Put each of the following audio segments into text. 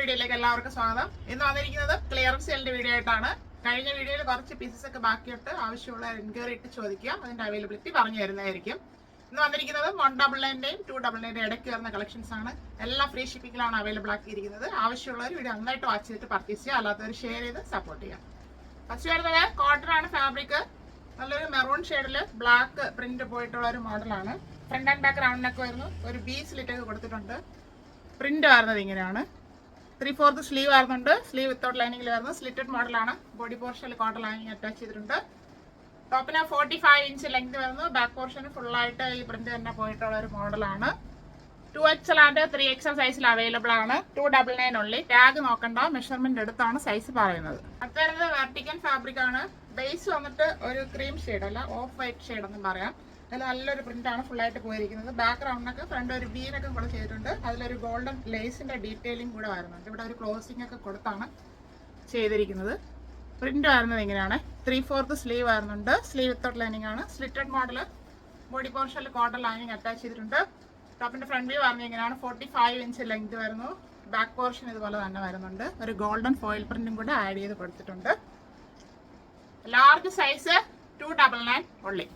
വീഡിയോയിലേക്ക് എല്ലാവർക്കും സ്വാഗതം. ഇന്ന് വന്നിരിക്കുന്നത് ക്ലിയറൻസ് സെയിലിന്റെ വീഡിയോ ആയിട്ടാണ്. കഴിഞ്ഞ വീഡിയോയിൽ കുറച്ച് പീസസ് ഒക്കെ ബാക്കിയിട്ട് ആവശ്യമുള്ള എൻക്വയറി ഇട്ട് ചോദിക്കുക, അതിന്റെ അവൈലബിലിറ്റി പറഞ്ഞു തരുന്നതായിരിക്കും. ഇന്ന് വന്നിരിക്കുന്നത് 199ന്റെയും 299ന്റെയും ഇടയ്ക്ക് വരുന്ന കളക്ഷൻസ് ആണ്. എല്ലാം ഫ്രീ ഷിപ്പിംഗിലാണ് അവൈലബിൾ ആക്കിയിരിക്കുന്നത്. ആവശ്യമുള്ളവർ വീഡിയോ നന്നായിട്ട് വാച്ച് ചെയ്തിട്ട് പർച്ചേസ് ചെയ്യുക, അല്ലാത്തവർ ഷെയർ ചെയ്ത് സപ്പോർട്ട് ചെയ്യാം. ഫസ്റ്റ് വരുന്നത് കോട്ടൺ ആണ് ഫാബ്രിക്. നല്ലൊരു മെറൂൺ ഷെയ്ഡിൽ ബ്ലാക്ക് പ്രിന്റ് പോയിട്ടുള്ള ഒരു മോഡലാണ്. Front and back round neck വരുന്നു. ഒരു ബി സ്ലിറ്റ് കൊടുത്തിട്ടുണ്ട്. പ്രിന്റ് വരുന്നത് ഇങ്ങനെയാണ്. 3/4 സ്ലീവ് വരുന്നുണ്ട്. സ്ലീവ് വിത്തൗട്ട് ലൈനിങ്ങിൽ വരുന്നത് സ്ലിറ്റഡ് മോഡലാണ്. ബോഡി പോർഷനിൽ കോട്ടൺ ലൈനിങ് അറ്റാച്ച് ചെയ്തിട്ടുണ്ട്. ടോപ്പിന് 45 ഇഞ്ച് ലെങ്ത് വരുന്നു. ബാക്ക് പോർഷന് ഫുള്ളായിട്ട് ഈ പ്രിന്റ് തന്നെ പോയിട്ടുള്ള ഒരു മോഡലാണ്. 2XL ആൻഡ് 3XL സൈസിൽ അവൈലബിൾ ആണ്. 299 ഉള്ളി. ടാഗ് നോക്കണ്ട, മെഷർമെന്റ് എടുത്താണ് സൈസ് പറയുന്നത്. അടുത്ത വരുന്നത് വെർട്ടിക്കൽ ഫാബ്രിക് ആണ്. ബേസ് വന്നിട്ട് ഒരു ക്രീം ഷെയ്ഡ് അല്ല, ഓഫ് വൈറ്റ് ഷെയ്ഡ് എന്നും പറയാം. അതിൽ നല്ലൊരു പ്രിന്റ് ആണ് ഫുള്ളായിട്ട് പോയിരിക്കുന്നത്. ബാക്ക് റൗണ്ടൊക്കെ ഫ്രണ്ട് ഒരു ബീനൊക്കെ കൂടെ ചെയ്തിട്ടുണ്ട്. അതിലൊരു ഗോൾഡൻ ലേസിന്റെ ഡീറ്റെയിലിംഗ് കൂടെ വരുന്നുണ്ട്. ഇവിടെ ഒരു ക്ലോസിംഗ് ഒക്കെ കൊടുത്താണ് ചെയ്തിരിക്കുന്നത്. പ്രിന്റ് വരുന്നത് ഇങ്ങനെയാണ്. 3/4 സ്ലീവ് വരുന്നുണ്ട്. സ്ലീവ് വിത്തൗട്ട് ലൈനിങ് ആണ്. Slitted model. ബോഡി പോർഷനിൽ കോട്ടൺ ലൈനിങ് അറ്റാച്ച് ചെയ്തിട്ടുണ്ട്. ടോപ്പിന്റെ ഫ്രണ്ട് വ്യൂ വരുന്നത് ഇങ്ങനെയാണ്. 45 ഇഞ്ച് ലെങ്ത് വരുന്നു. ബാക്ക് പോർഷൻ ഇതുപോലെ തന്നെ വരുന്നുണ്ട്. ഒരു ഗോൾഡൻ ഫോയിൽ പ്രിന്റും കൂടെ ആഡ് ചെയ്ത് കൊടുത്തിട്ടുണ്ട്. ലാർജ് സൈസ് 299 ഉള്ളി.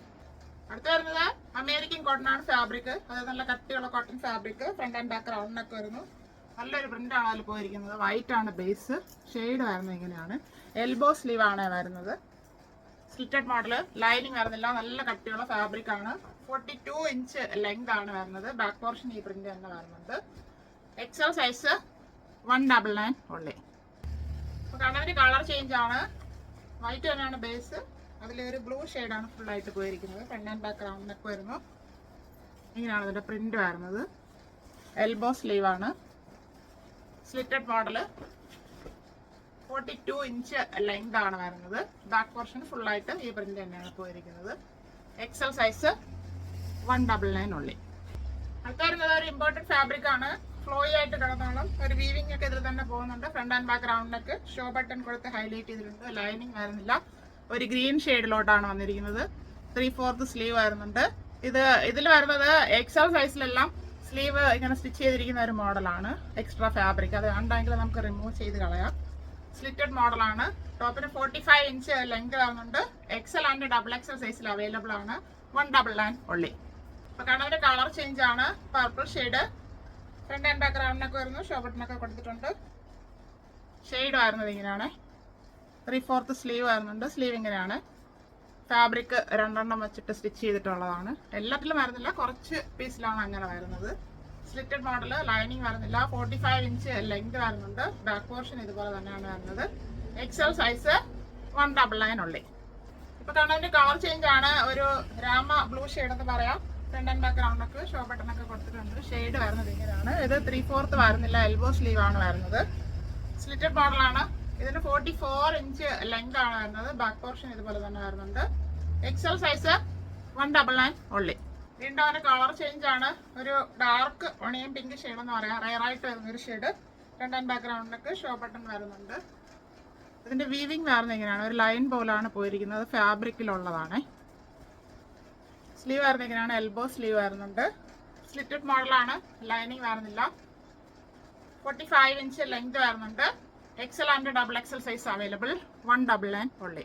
അടുത്ത വരുന്നത് അമേരിക്കൻ കോട്ടൺ ആണ് ഫാബ്രിക്. അത് നല്ല കട്ടിയുള്ള cotton fabric. Front and back round neck വരുന്നു. നല്ലൊരു പ്രിന്റ് ആണ് അതിൽ പോയിരിക്കുന്നത്. വൈറ്റ് ആണ് ബേസ്. ഷെയ്ഡ് വരുന്നത് ഇങ്ങനെയാണ്. എൽബോ സ്ലീവ് ആണ് വരുന്നത്. Slitted model. ലൈനിങ് വരുന്നില്ല. നല്ല കട്ടിയുള്ള ഫാബ്രിക് ആണ്. 42 ഇഞ്ച് ലെങ്ത് ആണ് വരുന്നത്. ബാക്ക് പോർഷൻ ഈ പ്രിന്റ് തന്നെ വരുന്നുണ്ട്. XL സൈസ് 199 ഉള്ളി. അപ്പൊ കണ്ണതിന് കളർ ചേഞ്ച് ആണ്. വൈറ്റ് തന്നെയാണ് ബേസ്. അതിലൊരു ബ്ലൂ ഷെയ്ഡാണ് ഫുള്ളായിട്ട് പോയിരിക്കുന്നത്. Front and back round neck വരുന്നു. ഇങ്ങനെയാണ് ഇതിന്റെ പ്രിന്റ് വരുന്നത്. എൽബോ സ്ലീവ് ആണ്. Slitted model. 42 ഇഞ്ച് ലെങ്ത് ആണ് വരുന്നത്. ബാക്ക് പോർഷൻ ഫുള്ളായിട്ട് ഈ പ്രിന്റ് തന്നെയാണ് പോയിരിക്കുന്നത്. XL സൈസ് 199 ഉള്ളി. അടുത്ത വരുന്നത് ഒരു ഇമ്പോർട്ടഡ് ഫാബ്രിക് ആണ്. ഫ്ലോയി ആയിട്ട് കിടന്നോളം ഒരു വീവിംഗ് ഒക്കെ ഇതിൽ തന്നെ പോകുന്നുണ്ട്. Front and back round neck show button കൊടുത്ത് ഹൈലൈറ്റ് ചെയ്തിട്ടുണ്ട്. ലൈനിങ് വരുന്നില്ല. ഒരു ഗ്രീൻ ഷെയ്ഡിലോട്ടാണ് വന്നിരിക്കുന്നത്. 3/4 സ്ലീവ് വരുന്നുണ്ട്. ഇതിൽ വരുന്നത് XL സൈസിലെല്ലാം സ്ലീവ് ഇങ്ങനെ സ്റ്റിച്ച് ചെയ്തിരിക്കുന്ന ഒരു മോഡലാണ്. എക്സ്ട്രാ ഫാബ്രിക് അത് വേണ്ടെങ്കിൽ നമുക്ക് റിമൂവ് ചെയ്ത് കളയാം. സ്ലിറ്റഡ് മോഡലാണ്. ടോപ്പിന് 45 ഇഞ്ച് ലെങ്ത് വരുന്നുണ്ട്. XL ആൻഡ് XXL സൈസിൽ അവൈലബിൾ ആണ്. 199 ഉള്ളി. അപ്പൊ കാണുന്നതിന്റെ കളർ ചേഞ്ച് ആണ്. Purple shade. Front and back റൗണ്ടിനൊക്കെ വരുന്നു. ഷോ ബട്ടണൊക്കെ കൊടുത്തിട്ടുണ്ട്. ഷെയ്ഡ് വരുന്നത് ഇങ്ങനെയാണ്. 3/4 സ്ലീവ് വരുന്നുണ്ട്. സ്ലീവ് ഇങ്ങനെയാണ്. ഫാബ്രിക് 2 വെച്ചിട്ട് സ്റ്റിച്ച് ചെയ്തിട്ടുള്ളതാണ്. എല്ലാത്തിലും വരുന്നില്ല, കുറച്ച് പീസിലാണ് അങ്ങനെ വരുന്നത്. Slitted model. ലൈനിങ് വരുന്നില്ല. 45 ഇഞ്ച് ലെങ്ത് വരുന്നുണ്ട്. ബാക്ക് പോർഷൻ ഇതുപോലെ തന്നെയാണ് വരുന്നത്. XL സൈസ് 199 ഉള്ളി. ഇപ്പൊ കാണുന്നതിന്റെ കളർ ചേഞ്ച് ആണ്. ഒരു രാമ ബ്ലൂ ഷെയ്ഡ് എന്ന് പറയാം. ഫ്രണ്ട് ആൻഡ് ബാക്ക് റൗണ്ടൊക്കെ ഷോ ബട്ടണൊക്കെ കൊടുത്തിട്ടുണ്ട്. ഷെയ്ഡ് വരുന്നത് ഇങ്ങനെയാണ്. ഇത് 3/4 വരുന്നില്ല. എൽബോ സ്ലീവ് ആണ് വരുന്നത്. സ്ലിറ്റഡ് മോഡലാണ്. ഇതിന് 44 ഇഞ്ച് ലെങ്ത് ആണ് വരുന്നത്. ബാക്ക് പോർഷൻ ഇതുപോലെ തന്നെ വരുന്നുണ്ട്. XL സൈസ് 199 ഉള്ളി. വീണ്ടും അതിന്റെ കളർ ചേഞ്ച് ആണ്. ഒരു ഡാർക്ക് ഒണിയൻ പിങ്ക് ഷെയ്ഡ് എന്ന് പറയാം. റയറായിട്ട് വരുന്നൊരു ഷെയ്ഡ്. ഫ്രണ്ട് ആൻഡ് ബാക്ക് റൗണ്ടിനൊക്കെ ഷോ ബട്ടൺ വരുന്നുണ്ട്. ഇതിന്റെ വീവിംഗ് വരുന്നത് ഇങ്ങനെയാണ്. ഒരു ലൈൻ പോലാണ് പോയിരിക്കുന്നത്. ഫാബ്രിക്കിലുള്ളതാണ്. സ്ലീവ് വരുന്നത് ഇങ്ങനെയാണ്. എൽബോ സ്ലീവ് വരുന്നുണ്ട്. സ്ലിറ്റഡ് മോഡലാണ്. ലൈനിങ് വരുന്നില്ല. 45 ഇഞ്ച് ലെങ്ത് വരുന്നുണ്ട്. XL and XXL size available. 199 ഉള്ളി.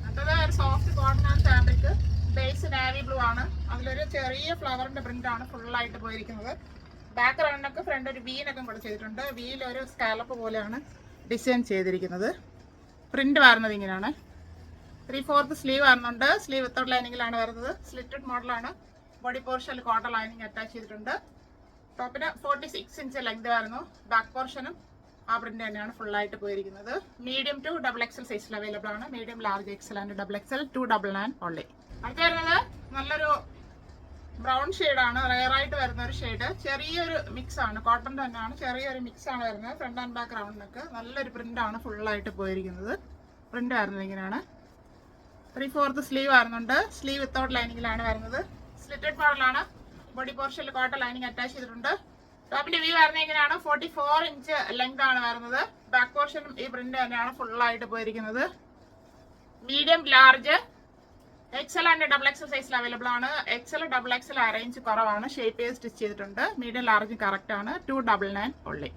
അടുത്തത് ഒരു soft cotton and fabric. Base നാവി blue ആണ്. അതിലൊരു ചെറിയ ഫ്ലവറിന്റെ പ്രിന്റ് ആണ് ഫുള്ളായിട്ട് പോയിരിക്കുന്നത്. ബാക്ക് റൗണ്ടിനൊക്കെ ഫ്രണ്ട് ഒരു വീനൊക്കെ കൂടെ ചെയ്തിട്ടുണ്ട്. വീൽ ഒരു സ്കാലപ്പ് പോലെയാണ് ഡിസൈൻ ചെയ്തിരിക്കുന്നത്. പ്രിന്റ് വരുന്നത് ഇങ്ങനെയാണ്. 3/4 സ്ലീവ് വരുന്നുണ്ട്. സ്ലീവ് വിത്തൗട്ട് ലൈനിങ്ങിലാണ് വരുന്നത്. സ്ലിറ്റഡ് മോഡലാണ്. ബോഡി പോർഷനിൽ കോട്ടൺ ലൈനിങ് അറ്റാച്ച് ചെയ്തിട്ടുണ്ട്. ടോപ്പിന് 46 ഇഞ്ച് ലെങ്ത് വരുന്നു. ബാക്ക് പോർഷനും ആ പ്രിന്റ് തന്നെയാണ് ഫുള്ളായിട്ട് പോയിരിക്കുന്നത്. മീഡിയം ടു XXL സൈസിൽ അവൈലബിൾ ആണ്. Medium, large, XL and XXL 299 ഉള്ളി. അടുത്ത വരുന്നത് നല്ലൊരു ബ്രൗൺ ഷെയ്ഡാണ്. റയറായിട്ട് വരുന്ന ഒരു ഷെയ്ഡ്. ചെറിയൊരു മിക്സ് ആണ്. കോട്ടൺ തന്നെയാണ്. ചെറിയൊരു മിക്സ് ആണ് വരുന്നത്. ഫ്രണ്ട് ആൻഡ് ബാക്ക് റൗണ്ടിനൊക്കെ നല്ലൊരു പ്രിന്റ് ആണ് ഫുള്ളായിട്ട് പോയിരിക്കുന്നത്. പ്രിന്റ് വരുന്നത് ഇങ്ങനെയാണ്. 3/4 സ്ലീവ് വരുന്നുണ്ട്. സ്ലീവ് വിത്തൗട്ട് ലൈനിങ്ങിലാണ് വരുന്നത്. സ്ലിറ്റഡ് മോഡലാണ്. ബോഡി പോർഷനിൽ കോട്ടൺ ലൈനിങ് അറ്റാച്ച് ചെയ്തിട്ടുണ്ട്. ടോപ്പിന്റെ വ്യൂ വരുന്നത് ഇങ്ങനെയാണ്. 44 ഇഞ്ച് ലെങ്ത് ആണ് വരുന്നത്. ബാക്ക് പോർഷനും ഈ പ്രിന്റ് തന്നെയാണ് ഫുള്ളായിട്ട് പോയിരിക്കുന്നത്. Medium, large, XL and XXL സൈസിൽ അവൈലബിൾ ആണ്. XL XXL അറേഞ്ച് കുറവാണ്. ഷേപ്പ് ചെയ്ത് സ്റ്റിച്ച് ചെയ്തിട്ടുണ്ട്. മീഡിയം, ലാർജ് കറക്റ്റ് ആണ്. 299 ഉള്ളി.